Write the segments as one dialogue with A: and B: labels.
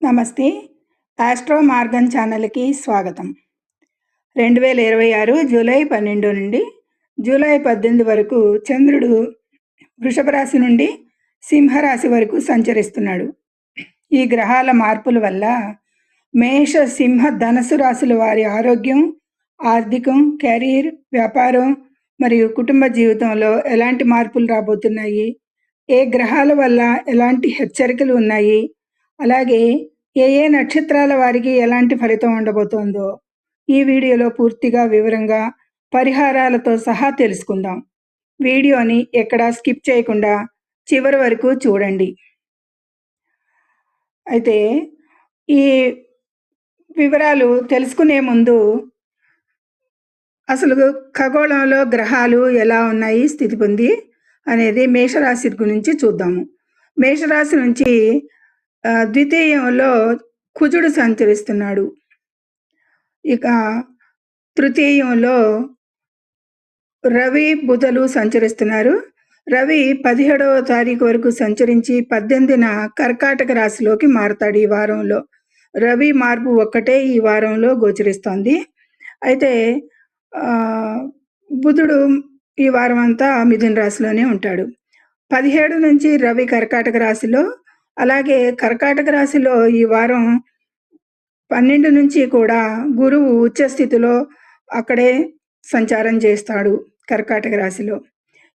A: నమస్తే. Astro Morgan ఛానల్‌కి స్వాగతం. 2026 జూలై 12 నుండి జూలై 18 వరకు చంద్రుడు వృషభ రాశి నుండి సింహరాశి వరకు సంచరిస్తున్నాడు. ఈ గ్రహాల మార్పుల వల్ల మేష, సింహ, ధనస్సు రాశుల వారి ఆరోగ్యం, ఆర్థికం, కెరీర్, వ్యాపారం మరియు కుటుంబ జీవితంలో ఎలాంటి మార్పులు రాబోతున్నాయి? ఏ గ్రహాల వల్ల ఎలాంటి హెచ్చరికలు ఉన్నాయి? అలాగే ఏ ఏ నక్షత్రాల వారికి ఎలాంటి ఫలితం ఉండబోతోందో ఈ వీడియోలో పూర్తిగా వివరంగా పరిహారాలతో సహా తెలుసుకుందాం. వీడియోని ఎక్కడా స్కిప్ చేయకుండా చివరి వరకు చూడండి. అయితే ఈ వివరాలు తెలుసుకునే ముందు అసలు ఖగోళంలో గ్రహాలు ఎలా ఉన్నాయి, స్థితి పొంది అనేది మేషరాశి గురించి చూద్దాము. మేషరాశి నుంచి ద్వితీయంలో కుజుడు సంచరిస్తున్నాడు. ఇక తృతీయంలో రవి, బుధులు సంచరిస్తున్నారు. రవి 17వ తారీఖు వరకు సంచరించి 18న కర్కాటక రాశిలోకి మారతాడు. ఈ వారంలో రవి మార్పు ఒక్కటే ఈ వారంలో గోచరిస్తోంది. అయితే బుధుడు ఈ వారం అంతా మిథున రాశిలోనే ఉంటాడు. 17 నుంచి రవి కర్కాటక రాశిలో, అలాగే కర్కాటక రాశిలో ఈ వారం 12 నుంచి కూడా గురువు ఉచ్చ స్థితిలో అక్కడే సంచారం చేస్తాడు కర్కాటక రాశిలో.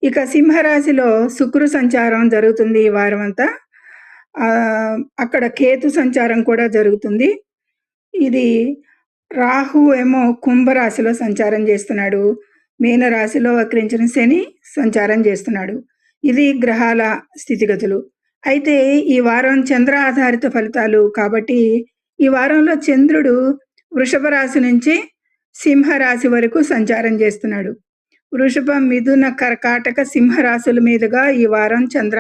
A: ఇక సింహరాశిలో శుక్రు సంచారం జరుగుతుంది ఈ వారం అంతా. అక్కడ కేతు సంచారం కూడా జరుగుతుంది. ఇది రాహు ఏమో కుంభరాశిలో సంచారం చేస్తున్నాడు. మీనరాశిలో వక్రించిన శని సంచారం చేస్తున్నాడు. ఇది గ్రహాల స్థితిగతులు. అయితే ఈ వారం చంద్ర ఆధారిత ఫలితాలు కాబట్టి ఈ వారంలో చంద్రుడు వృషభ రాశి నుంచి సింహరాశి వరకు సంచారం చేస్తున్నాడు. వృషభ, మిథున, కర్కాటక, సింహరాశుల మీదుగా ఈ వారం చంద్ర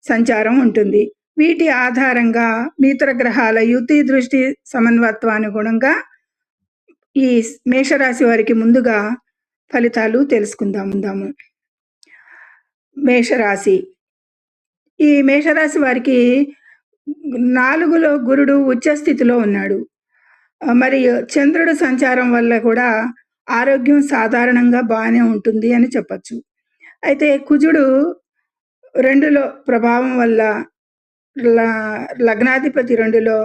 A: సంచారం ఉంటుంది. వీటి ఆధారంగా మిత్ర గ్రహాల యుతి దృష్టి సమన్వత్వానుగుణంగా ఈ మేషరాశి వారికి ముందుగా ఫలితాలు తెలుసుకుందాము. మేషరాశి. ఈ మేషరాశి వారికి 4లో గురుడు ఉచ్చ స్థితిలో ఉన్నాడు. మరియు చంద్రుడు సంచారం వల్ల కూడా ఆరోగ్యం సాధారణంగా బాగానే ఉంటుంది అని చెప్పచ్చు. అయితే కుజుడు 2లో ప్రభావం వల్ల లగ్నాధిపతి 2లో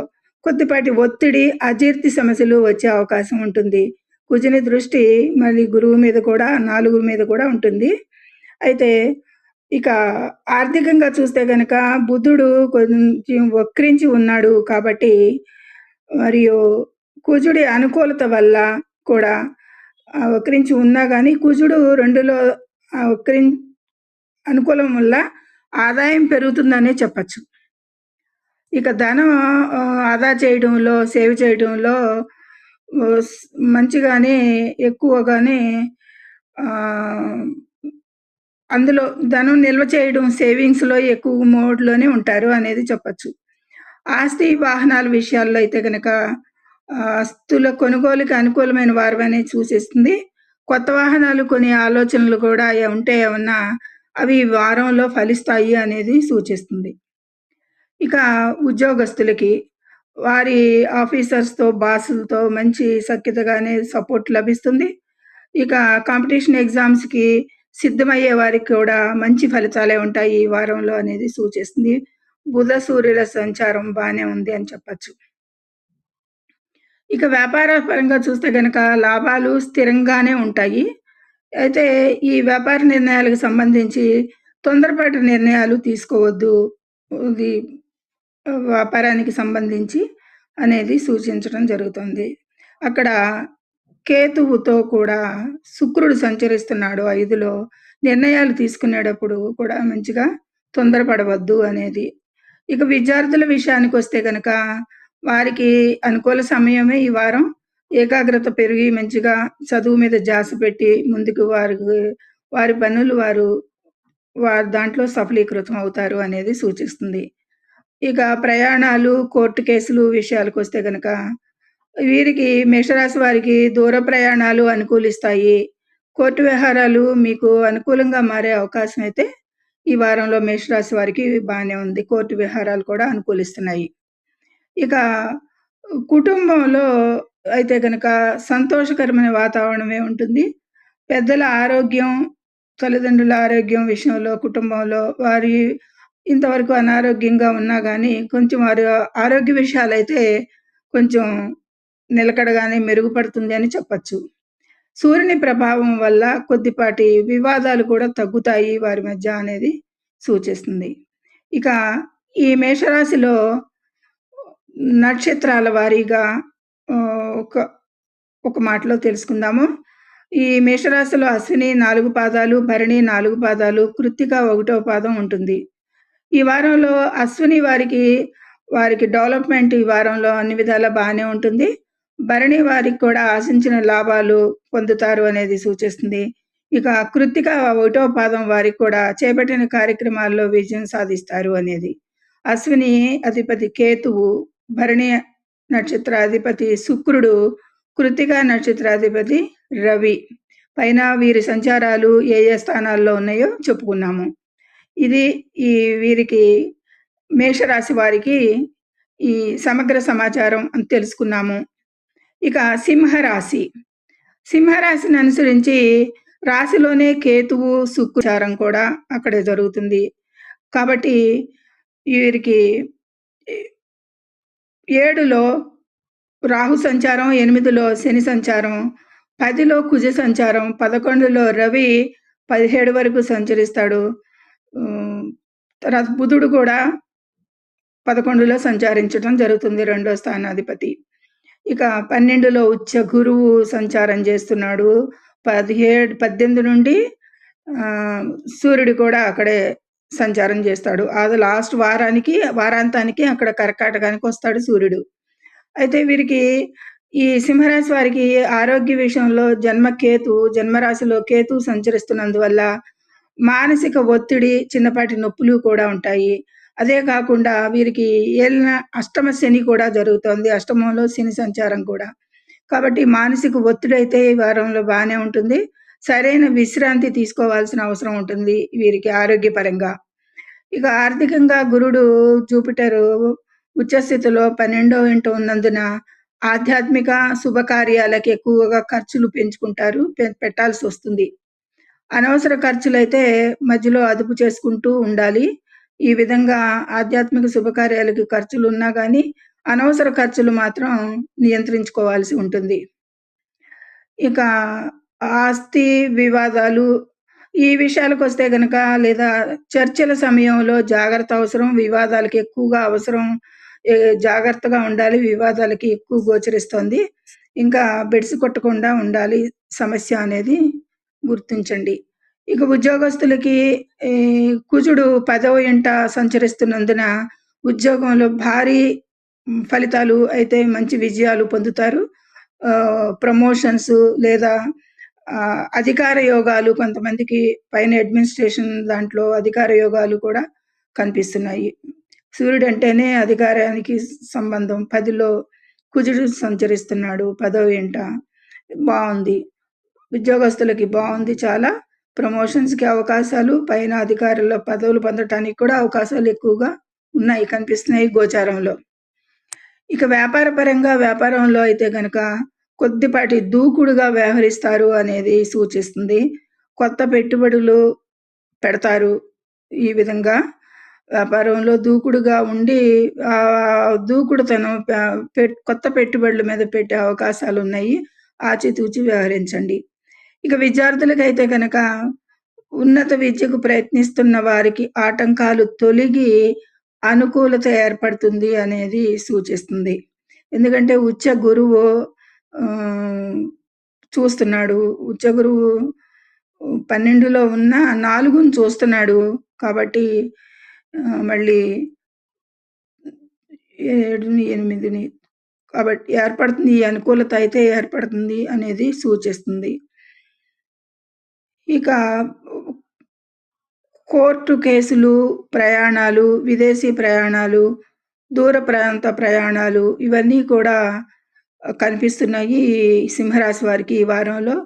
A: కొద్దిపాటి ఒత్తిడి, అజీర్తి సమస్యలు వచ్చే అవకాశం ఉంటుంది. కుజుని దృష్టి మళ్ళీ గురువు మీద కూడా 4 మీద కూడా ఉంటుంది. అయితే ఇక ఆర్థికంగా చూస్తే గనక బుధుడు కొంచెం వక్రించి ఉన్నాడు కాబట్టి, మరియు కుజుడి అనుకూలత వల్ల కూడా వక్రించి ఉన్నా కానీ కుజుడు 2లో అనుకూలం వల్ల ఆదాయం పెరుగుతుందనే చెప్పచ్చు. ఇక ధనం ఆదా చేయడంలో, సేవ్ చేయడంలో మంచిగానే ఎక్కువగానే అందులో ధనం నిల్వ చేయడం, సేవింగ్స్‌లో ఎక్కువ మోడ్‌లోనే ఉంటారు అనేది చెప్పచ్చు. ఆస్తి, వాహనాల విషయాల్లో అయితే గనక ఆస్తుల కొనుగోలుకి అనుకూలమైన వారమని సూచిస్తుంది. కొత్త వాహనాలు కొనే ఆలోచనలు కూడా ఉంటే ఏమన్నా అవి ఈ వారంలో ఫలిస్తాయి అనేది సూచిస్తుంది. ఇక ఉద్యోగస్తులకి వారి ఆఫీసర్స్‌తో, బాసులతో మంచి సఖ్యతగానే సపోర్ట్ లభిస్తుంది. ఇక కాంపిటీషన్ ఎగ్జామ్స్‌కి సిద్ధమయ్యే వారికి కూడా మంచి ఫలితాలే ఉంటాయి ఈ వారంలో అనేది సూచిస్తుంది. బుధ, సూర్యుల సంచారం బానే ఉంది అని చెప్పచ్చు. ఇక వ్యాపార పరంగా చూస్తే గనక లాభాలు స్థిరంగానే ఉంటాయి. అయితే ఈ వ్యాపార నిర్ణయాలకు సంబంధించి తొందరపాటు నిర్ణయాలు తీసుకోవద్దు. ఇది వ్యాపారానికి సంబంధించి అనేది సూచించడం జరుగుతుంది. అక్కడ కేతువుతో కూడా శుక్రుడు సంచరిస్తున్నాడు 5లో. నిర్ణయాలు తీసుకునేటప్పుడు కూడా మంచిగా తొందరపడవద్దు అనేది. ఇక విద్యార్థుల విషయానికొస్తే గనక వారికి అనుకూల సమయమే ఈ వారం. ఏకాగ్రత పెరిగి మంచిగా చదువు మీద ధ్యాస పెట్టి ముందుకు వారి పనులు వారు దాంట్లో సఫలీకృతం అవుతారు అనేది సూచిస్తుంది. ఇక ప్రయాణాలు, కోర్టు కేసులు విషయాలకొస్తే గనక వీరికి మేషరాశి వారికి దూర ప్రయాణాలు అనుకూలిస్తాయి. కోర్టు వ్యవహారాలు మీకు అనుకూలంగా మారే అవకాశం అయితే ఈ వారంలో మేషరాశి వారికి బానే ఉంది. కోర్టు వ్యవహారాలు కూడా అనుకూలిస్తున్నాయి. ఇక కుటుంబంలో అయితే గనక సంతోషకరమైన వాతావరణమే ఉంటుంది. పెద్దల ఆరోగ్యం, తల్లిదండ్రుల ఆరోగ్యం విషయంలో కుటుంబంలో వారి ఇంతవరకు అనారోగ్యంగా ఉన్నా గానీ, కొంచెం వారి ఆరోగ్య విషయాలైతే కొంచెం నిలకడగానే మెరుగుపడుతుంది అని చెప్పచ్చు. సూర్యుని ప్రభావం వల్ల కొద్దిపాటి వివాదాలు కూడా తగ్గుతాయి వారి మధ్య అనేది సూచిస్తుంది. ఇక ఈ మేషరాశిలో నక్షత్రాల వారీగా ఒక ఒక మాటలో తెలుసుకుందాము. ఈ మేషరాశిలో అశ్విని 4 పాదాలు, భరణి 4 పాదాలు, కృత్తిక 1 పాదం ఉంటుంది. ఈ వారంలో అశ్విని వారికి డెవలప్‌మెంట్ ఈ వారంలో అన్ని విధాలా బానే ఉంటుంది. భరణి వారికి కూడా ఆశించిన లాభాలు పొందుతారు అనేది సూచిస్తుంది. ఇక కృత్తిక 1 పాదం వారికి కూడా చేపట్టిన కార్యక్రమాల్లో విజయం సాధిస్తారు అనేది. అశ్విని అధిపతి కేతువు, భరణి నక్షత్రాధిపతి శుక్రుడు, కృత్తిక నక్షత్రాధిపతి రవి. పైన వీరి సంచారాలు ఏ ఏ స్థానాల్లో ఉన్నాయో చెప్పుకున్నాము. ఇది ఈ వీరికి మేషరాశి వారికి ఈ సమగ్ర సమాచారం అని తెలుసుకున్నాము. ఇక సింహరాశి. సింహరాశిని అనుసరించి రాశిలోనే కేతువు, శుక్రచారం కూడా అక్కడే జరుగుతుంది. కాబట్టి వీరికి 7లో రాహు సంచారం, 8లో శని సంచారం, 10లో కుజ సంచారం, 11లో రవి 17 వరకు సంచరిస్తాడు. తర్వాత బుధుడు కూడా 11లో సంచారించడం జరుగుతుంది. రెండో స్థానాధిపతి. ఇక 12లో ఉచ్చ గురువు సంచారం చేస్తున్నాడు. 18 నుండి సూర్యుడు కూడా అక్కడే సంచారం చేస్తాడు. అది లాస్ట్ వారాంతానికి అక్కడ కర్కాటకానికి వస్తాడు సూర్యుడు. అయితే వీరికి ఈ సింహరాశి వారికి ఆరోగ్య విషయంలో జన్మరాశిలో కేతు సంచరిస్తున్నందువల్ల మానసిక ఒత్తిడి, చిన్నపాటి నొప్పులు కూడా ఉంటాయి. అదే కాకుండా వీరికి ఏలిన అష్టమ శని కూడా జరుగుతోంది. అష్టమంలో శని సంచారం కూడా. కాబట్టి మానసిక ఒత్తిడైతే ఈ వారంలో బానే ఉంటుంది. సరైన విశ్రాంతి తీసుకోవాల్సిన అవసరం ఉంటుంది వీరికి ఆరోగ్యపరంగా. ఇక ఆర్థికంగా గురుడు, జూపిటరు ఉచ్చస్థితిలో 12వ ఇంట ఉన్నందున ఆధ్యాత్మిక శుభకార్యాలకి ఎక్కువగా ఖర్చులు పెంచుకుంటారు. పెట్టాల్సొస్తుంది. అనవసర ఖర్చులైతే మధ్యలో అదుపు చేసుకుంటూ ఉండాలి. ఈ విధంగా ఆధ్యాత్మిక శుభకార్యాలకి ఖర్చులున్నా గానీ, అనవసర ఖర్చులు మాత్రం నియంత్రించుకోవాల్సి ఉంటుంది. ఇక ఆస్తి వివాదాలు ఈ విషయాలకొస్తే గనక లేదా చర్చల సమయంలో జాగ్రత్త అవసరం. వివాదాలకి ఎక్కువగా అవసరం. జాగ్రత్తగా ఉండాలి. వివాదాలకి ఎక్కువ గోచరిస్తోంది. ఇంకా బెడిసి కొట్టకుండా ఉండాలి సమస్య అనేది గుర్తించండి. ఇక ఉద్యోగస్తులకి ఈ కుజుడు 10వ ఇంట సంచరిస్తున్నందున ఉద్యోగంలో భారీ ఫలితాలు అయితే మంచి విజయాలు పొందుతారు. ప్రమోషన్స్ లేదా అధికార యోగాలు కొంతమందికి పైన అడ్మినిస్ట్రేషన్ దాంట్లో అధికార యోగాలు కూడా కనిపిస్తున్నాయి. సూర్యుడంటేనే అధికారానికి సంబంధం. 10లో కుజుడు సంచరిస్తున్నాడు 10వ ఇంట. బావుంది. ఉద్యోగస్తులకి బావుంది చాలా. ప్రమోషన్స్‌కి అవకాశాలు, పైన అధికారుల పదవులు పొందటానికి కూడా అవకాశాలు ఎక్కువగా కనిపిస్తున్నాయి గోచారంలో. ఇక వ్యాపారంలో అయితే గనక కొద్దిపాటి దూకుడుగా వ్యవహరిస్తారు అనేది సూచిస్తుంది. కొత్త పెట్టుబడులు పెడతారు. ఈ విధంగా వ్యాపారంలో దూకుడుగా ఉండి దూకుడుతనం కొత్త పెట్టుబడుల మీద పెట్టే అవకాశాలున్నాయి. ఆచితూచి వ్యవహరించండి. ఇక విద్యార్థులకైతే గనక ఉన్నత విద్యకు ప్రయత్నిస్తున్న వారికి ఆటంకాలు తొలగి అనుకూలత ఏర్పడుతుంది అనేది సూచిస్తుంది. ఎందుకంటే ఉచ్చ గురువు చూస్తున్నాడు. ఉచ్చ గురువు 12లో ఉన్న 4ని చూస్తున్నాడు. కాబట్టి మళ్ళీ 7ని, 8ని కాబట్టి ఏర్పడుతుంది. ఈ అనుకూలత అయితే ఏర్పడుతుంది అనేది సూచిస్తుంది. ఇక కోర్టు కేసులు, ప్రయాణాలు, విదేశీ ప్రయాణాలు, దూర ప్రాంత ప్రయాణాలు ఇవన్నీ కూడా కనిపిస్తున్నాయి ఈ సింహరాశి వారికి ఈ వారంలో.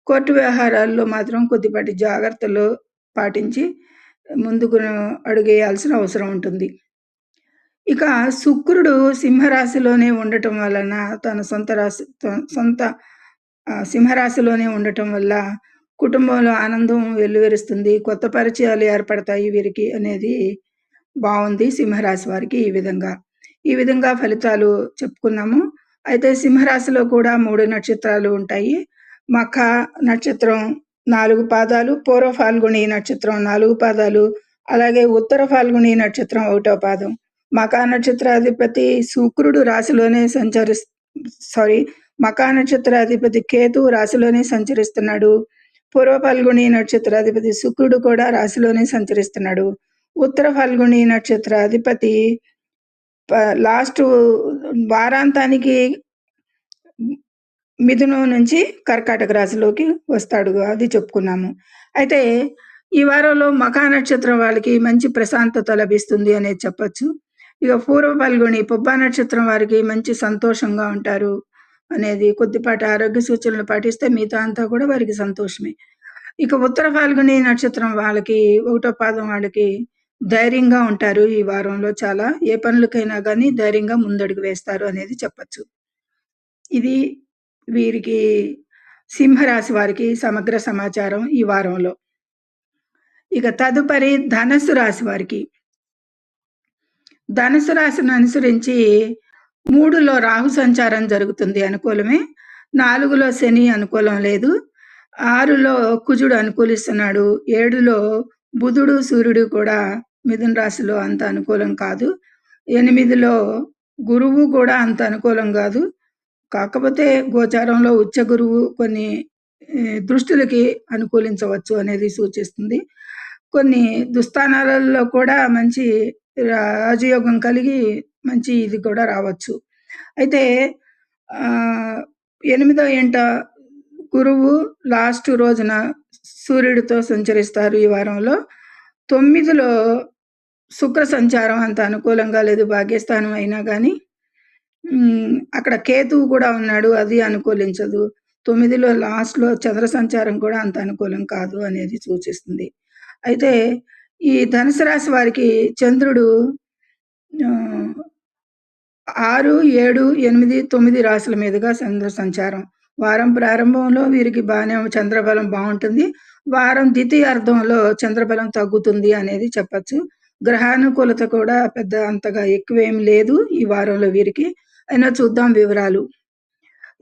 A: కోర్టు వ్యవహారాల్లో మాత్రం కొద్దిపాటి జాగ్రత్తలు పాటించి ముందుకు అడుగేయాల్సిన అవసరం ఉంటుంది. ఇక శుక్రుడు సింహరాశిలోనే ఉండటం వలన తన సొంత రాశి సొంత సింహరాశిలోనే ఉండటం వల్ల కుటుంబంలో ఆనందం వెల్లివిరుస్తుంది. కొత్త పరిచయాలు ఏర్పడతాయి వీరికి అనేది బావుంది సింహరాశి వారికి ఈ విధంగా. ఈ విధంగా ఫలితాలు చెప్పుకున్నాము. అయితే సింహరాశిలో కూడా 3 నక్షత్రాలు ఉంటాయి. మఖ నక్షత్రం 4 పాదాలు, పూర్వ ఫాల్గుణి నక్షత్రం 4 పాదాలు, అలాగే ఉత్తర ఫాల్గుణి నక్షత్రం 1 పాదం. మఖా నక్షత్రాధిపతి శుక్రుడు రాశిలోనే సారీ మఖా నక్షత్రాధిపతి కేతువు రాశిలోనే సంచరిస్తున్నాడు. పూర్వ ఫాల్గుణి నక్షత్రాధిపతి శుక్రుడు కూడా రాశిలోనే సంచరిస్తున్నాడు. ఉత్తర ఫాల్గుణి నక్షత్రాధిపతి లాస్టు వారాంతానికి మిథునం నుంచి కర్కాటక రాశిలోకి వస్తాడు. అది చెప్పుకున్నాము. అయితే ఈ వారంలో మఖా నక్షత్రం వాళ్ళకి మంచి ప్రశాంతత లభిస్తుంది అనేది చెప్పొచ్చు. ఇక పూర్వ ఫల్గుణి పుబ్బా నక్షత్రం వారికి మంచి సంతోషంగా ఉంటారు అనేది కొద్దిపాటి ఆరోగ్య సూచనలు పాటిస్తే మిగతా అంతా కూడా వారికి సంతోషమే. ఇక ఉత్తర ఫాల్గుణి నక్షత్రం వాళ్ళకి 1 పాదం వాళ్ళకి ధైర్యంగా ఉంటారు ఈ వారంలో చాలా. ఏ పనులకైనా గానీ ధైర్యంగా ముందడుగు వేస్తారు అనేది చెప్పొచ్చు. ఇది వీరికి సింహరాశి వారికి సమగ్ర సమాచారం ఈ వారంలో. ఇక తదుపరి ధనస్సు రాశి వారికి. ధనుసు రాశిని అనుసరించి 3లో రాహు సంచారం జరుగుతుంది అనుకూలమే. 4లో శని అనుకూలం లేదు. 6లో కుజుడు అనుకూలిస్తున్నాడు. 7లో బుధుడు, సూర్యుడు కూడా మిథున రాశిలో అంత అనుకూలం కాదు. 8లో గురువు కూడా అంత అనుకూలం కాదు. కాకపోతే గోచారంలో ఉచ్చ గురువు కొన్ని దృష్టులకి అనుకూలించవచ్చు అనేది సూచిస్తుంది. కొన్ని దుస్థానాలలో కూడా మంచి రాజయోగం కలిగి మంచి ఇది కూడా రావచ్చు. అయితే 8వ ఇంట గురువు లాస్ట్ రోజున సూర్యుడితో సంచరిస్తారు ఈ వారంలో. 9లో శుక్ర సంచారం అంత అనుకూలంగా లేదు. భాగ్యస్థానం అయినా గానీ అక్కడ కేతువు కూడా ఉన్నాడు. అది అనుకూలించదు. 9లో లాస్ట్‌లో చంద్ర సంచారం కూడా అంత అనుకూలం కాదు అనేది సూచిస్తుంది. అయితే ఈ ధనుసు రాశి వారికి చంద్రుడు 6, 7, 8, 9 రాశుల మీదుగా చంద్ర సంచారం. వారం ప్రారంభంలో వీరికి బానే చంద్రబలం బావుంటుంది. వారం ద్వితీయార్థంలో చంద్రబలం తగ్గుతుంది అనేది చెప్పొచ్చు. గ్రహానుకూలత కూడా పెద్ద అంతగా ఎక్కువేమి లేదు ఈ వారంలో వీరికి. అయినా చూద్దాం వివరాలు.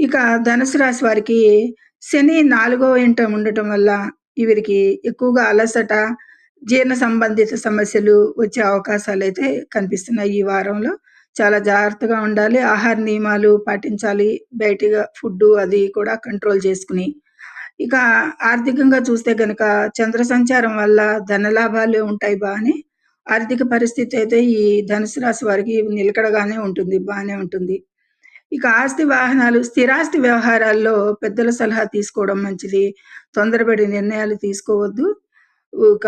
A: ఇక ధనుసు రాశి వారికి శని 4వ ఇంట ఉండటం వల్ల వీరికి ఎక్కువగా అలసట, జీర్ణ సంబంధిత సమస్యలు వచ్చే అవకాశాలైతే కనిపిస్తున్నాయి ఈ వారంలో. చాలా జాగ్రత్తగా ఉండాలి. ఆహార నియమాలు పాటించాలి. బయటిగా ఫుడ్డు అది కూడా కంట్రోల్ చేసుకుని. ఇక ఆర్థికంగా చూస్తే గనక చంద్ర సంచారం వల్ల ధనలాభాలు ఉంటాయి బానే. ఆర్థిక పరిస్థితి అయితే ఈ ధనుసు రాశి వారికి నిలకడగానే ఉంటుంది. బానే ఉంటుంది. ఇక ఆస్తి వాహనాలు, స్థిరాస్తి వ్యవహారాల్లో పెద్దల సలహా తీసుకోవడం మంచిది. తొందరపడి నిర్ణయాలు తీసుకోవద్దు. ఒక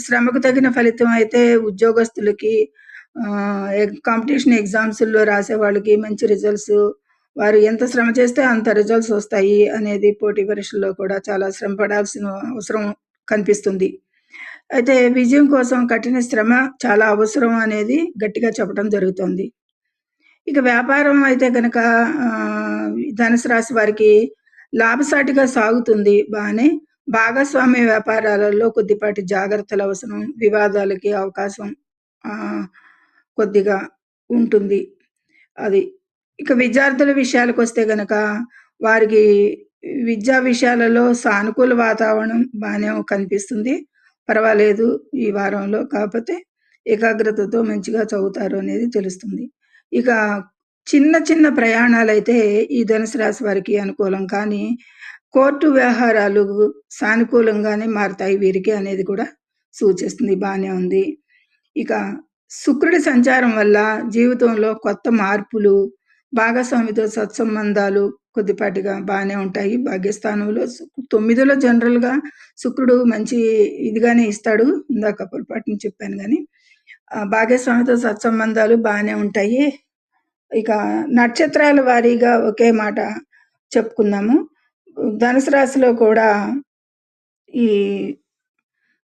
A: శ్రమకు తగిన ఫలితం అయితే ఉద్యోగస్తులకి కాంపిటీషన్ ఎగ్జామ్స్‌లో రాసే వాళ్ళకి మంచి రిజల్ట్స్ వారు ఎంత శ్రమ చేస్తే అంత రిజల్ట్స్ వస్తాయి అనేది పోటీ పరీక్షల్లో కూడా చాలా శ్రమ పడాల్సిన అవసరం కనిపిస్తుంది. అయితే విజయం కోసం కఠిన శ్రమ చాలా అవసరం అనేది గట్టిగా చెప్పడం జరుగుతోంది. ఇక వ్యాపారం అయితే గనక ధనుసు రాశి వారికి లాభసాటిగా సాగుతుంది బానే. భాగస్వామ్య వ్యాపారాలలో కొద్దిపాటి జాగ్రత్తలు అవసరం. వివాదాలకి అవకాశం కొద్దిగా ఉంటుంది. అది. ఇక విద్యార్థుల విషయాలకొస్తే గనక వారికి విద్యా విషయాలలో సానుకూల వాతావరణం బానే కనిపిస్తుంది. పర్వాలేదు ఈ వారంలో. కాపోతే ఏకాగ్రతతో మంచిగా చదువుతారు అనేది తెలుస్తుంది. ఇక చిన్న చిన్న ప్రయాణాలైతే ఈ ధనుసు రాశి వారికి అనుకూలం. కానీ కోర్టు వ్యవహారాలు సానుకూలంగానే మారతాయి వీరికి అనేది కూడా సూచిస్తుంది. బానే ఉంది. ఇక శుక్రుడి సంచారం వల్ల జీవితంలో కొత్త మార్పులు, భాగస్వామితో సత్సంబంధాలు కొద్దిపాటిగా బానే ఉంటాయి. భాగ్యస్థానంలో 9లో జనరల్‌గా శుక్రుడు మంచి ఇదిగానే ఇస్తాడు. ఇందాక పొరపాటున చెప్పాను గానీ. భాగస్వామితో సత్సంబంధాలు బానే ఉంటాయి. ఇక నక్షత్రాల వారీగా ఒకే మాట చెప్పుకుందాము. ధనుసు రాశిలో కూడా ఈ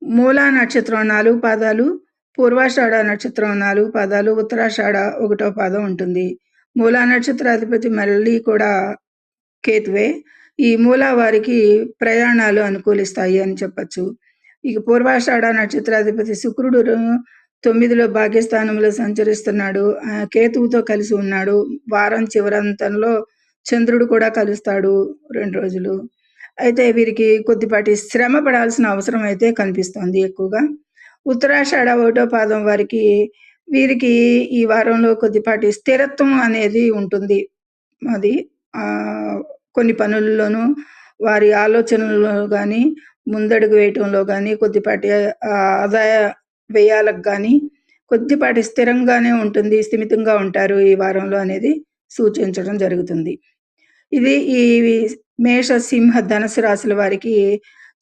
A: మూలా నక్షత్రం 4 పాదాలు, పూర్వాషాఢ నక్షత్రం 4 పాదాలు, ఉత్తరాషాఢ 1వ పాదం ఉంటుంది. మూలా నక్షత్రాధిపతి మళ్ళీ కూడా కేతువే. ఈ మూల వారికి ప్రయాణాలు అనుకూలిస్తాయి అని చెప్పచ్చు. ఇక పూర్వాషాఢ నక్షత్రాధిపతి శుక్రుడు 9లో భాగ్యస్థానంలో సంచరిస్తున్నాడు. కేతువుతో కలిసి ఉన్నాడు. వారం చివరంతంలో చంద్రుడు కూడా కలుస్తాడు 2 రోజులు. అయితే వీరికి కొద్దిపాటి శ్రమ పడాల్సిన అవసరం అయితే కనిపిస్తోంది ఎక్కువగా. ఉత్తరాషాఢ 1వ పాదం వీరికి ఈ వారంలో కొద్దిపాటి స్థిరత్వం అనేది ఉంటుంది. అది కొన్ని పనుల్లోనూ వారి ఆలోచనల్లో గానీ, ముందడుగు వేయటంలో గానీ, కొద్దిపాటి ఆదాయ వ్యయాలకు గానీ కొద్దిపాటి స్థిరంగానే ఉంటుంది. స్థిమితంగా ఉంటారు ఈ వారంలో అనేది సూచించడం జరుగుతుంది. ఇది ఈ మేష, సింహ, ధనుసు రాశుల వారికి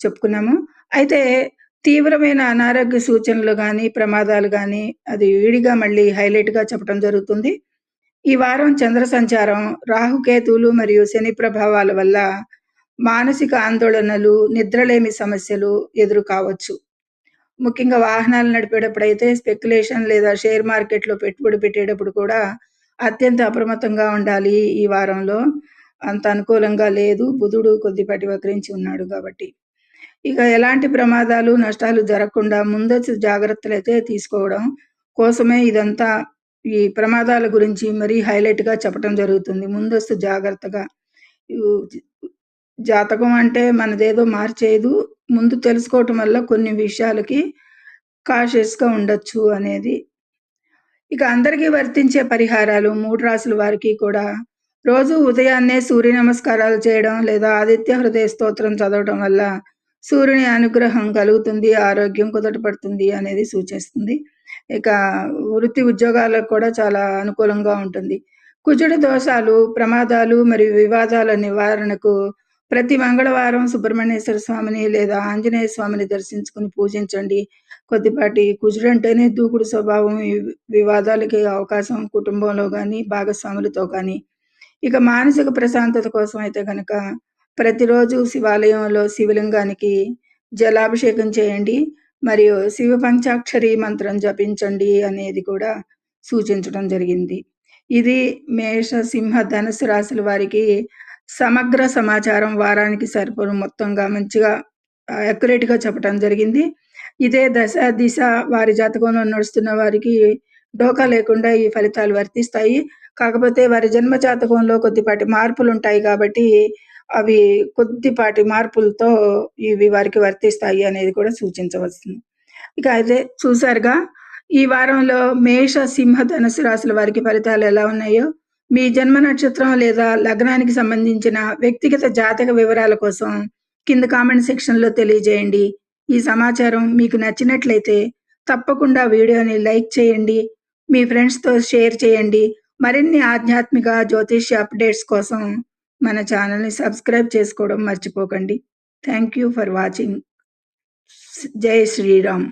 A: చెప్పుకున్నాము. అయితే తీవ్రమైన అనారోగ్య సూచనలు గానీ, ప్రమాదాలు గానీ అది విడిగా మళ్ళీ హైలైట్‌గా చెప్పడం జరుగుతుంది. ఈ వారం చంద్ర సంచారం, రాహుకేతువులు మరియు శని ప్రభావాల వల్ల మానసిక ఆందోళనలు, నిద్రలేమి సమస్యలు ఎదురు కావచ్చు. ముఖ్యంగా వాహనాలు నడిపేటప్పుడైతే స్పెక్యులేషన్ లేదా షేర్ మార్కెట్‌లో పెట్టుబడి పెట్టేటప్పుడు కూడా అత్యంత అప్రమత్తంగా ఉండాలి ఈ వారంలో. అంత అనుకూలంగా లేదు. బుధుడు కొద్దిపాటి వక్రించి ఉన్నాడు కాబట్టి. ఇక ఎలాంటి ప్రమాదాలు, నష్టాలు జరగకుండా ముందస్తు జాగ్రత్తలైతే తీసుకోవడం కోసమే ఇదంతా ఈ ప్రమాదాల గురించి మరీ హైలైట్‌గా చెప్పటం జరుగుతుంది. ముందస్తు జాగ్రత్తగా జాతకం అంటే మనదేదో మార్చేయదు. ముందు తెలుసుకోవటం వల్ల కొన్ని విషయాలకి కాషియస్‌గా ఉండొచ్చు అనేది. ఇక అందరికీ వర్తించే పరిహారాలు 3 రాసుల వారికి కూడా రోజు ఉదయాన్నే సూర్య నమస్కారాలు చేయడం లేదా ఆదిత్య హృదయ స్తోత్రం చదవడం వల్ల సూర్యుని అనుగ్రహం కలుగుతుంది, ఆరోగ్యం కుదుటపడుతుంది అనేది సూచిస్తుంది. ఇక వృత్తి ఉద్యోగాలకు కూడా చాలా అనుకూలంగా ఉంటుంది. కుజుడు దోషాలు, ప్రమాదాలు మరియు వివాదాల నివారణకు ప్రతి మంగళవారం సుబ్రహ్మణ్యేశ్వర స్వామిని లేదా ఆంజనేయ స్వామిని దర్శించుకుని పూజించండి. కొద్దిపాటి కుజుడంటేనే దూకుడు స్వభావం, వివాదాలకి అవకాశం కుటుంబంలో గానీ, భాగస్వాములతో కానీ. ఇక మానసిక ప్రశాంతత కోసం అయితే గనక ప్రతిరోజు శివాలయంలో శివలింగానికి జలాభిషేకం చేయండి. మరియు శివ పంచాక్షరి మంత్రం జపించండి అనేది కూడా సూచించడం జరిగింది. ఇది మేష, సింహ, ధనుసు రాశుల వారికి సమగ్ర సమాచారం వారానికి సరిపడు మొత్తంగా మంచిగా అక్యురేట్‌గా చెప్పటం జరిగింది. ఇదే దశ, దిశ వారి జాతకంలో నడుస్తున్న వారికి డోకా లేకుండా ఈ ఫలితాలు వర్తిస్తాయి. కాకపోతే వారి జన్మ జాతకంలో కొద్దిపాటి మార్పులుంటాయి కాబట్టి అవి కొద్దిపాటి మార్పులతో ఇవి వారికి వర్తిస్తాయి అనేది కూడా సూచించవచ్చును. ఇక అయితే చూసారుగా ఈ వారంలో మేష, సింహ, ధనుసు రాశుల వారికి ఫలితాలు ఎలా ఉన్నాయో. మీ జన్మ నక్షత్రం లేదా లగ్నానికి సంబంధించిన వ్యక్తిగత జాతక వివరాల కోసం కింద కామెంట్ సెక్షన్‌లో తెలియజేయండి. ఈ సమాచారం మీకు నచ్చినట్లయితే తప్పకుండా వీడియోని లైక్ చేయండి. మీ ఫ్రెండ్స్‌తో షేర్ చేయండి. మరిన్ని ఆధ్యాత్మిక, జ్యోతిష్య అప్డేట్స్ కోసం మన ఛానల్‌ని సబ్స్క్రైబ్ చేసుకోవడం మర్చిపోకండి. Thank you for watching. జై శ్రీరామ్.